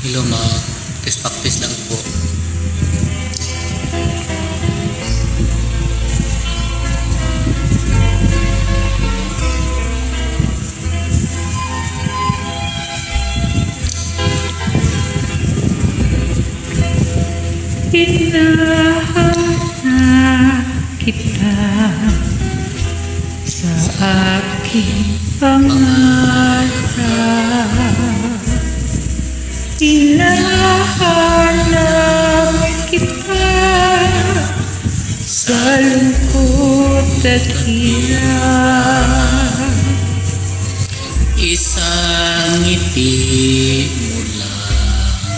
Hello ma'am, practice lang po. Hinahanap kita sa aking pangarap. Hinahanap kita sa lungkot at hirap. Isang ngiti mo lang,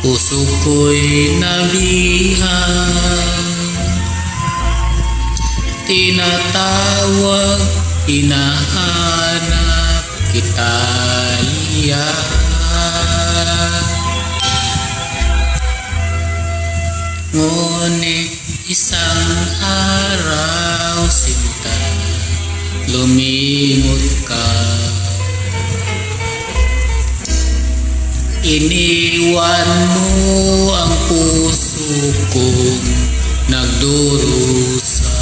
puso ko'y nabihag. Tinatawag, hinahanap kita liyan. Ngunit isang araw sinta, lumimot ka. Iniwan mo ang puso kong nagdurusa.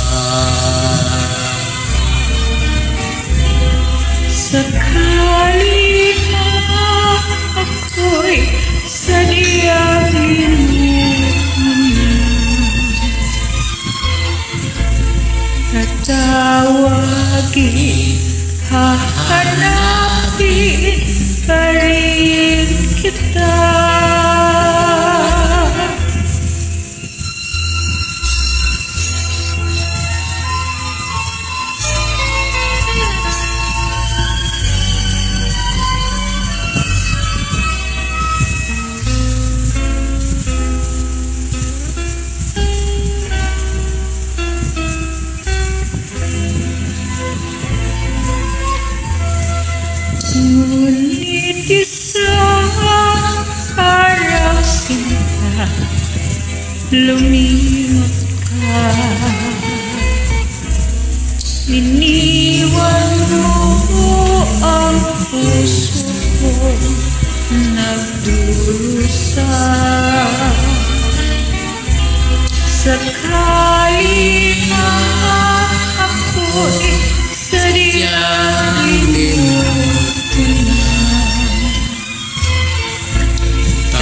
Sakali na ako'y sadyang tatawagin, hahanapin pa rin kita. Ngunit isang araw sinta, lumimot ka. Iniwan mo ang puso ko nagdurusa. Sakali na ako'y sadyang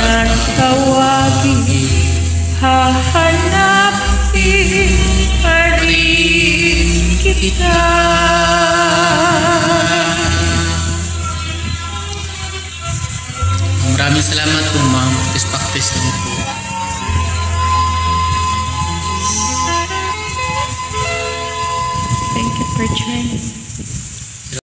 tatawagin, hahanapin pa rin kita. Maraming salamat po ma'am, practice lang po. Thank you for joining.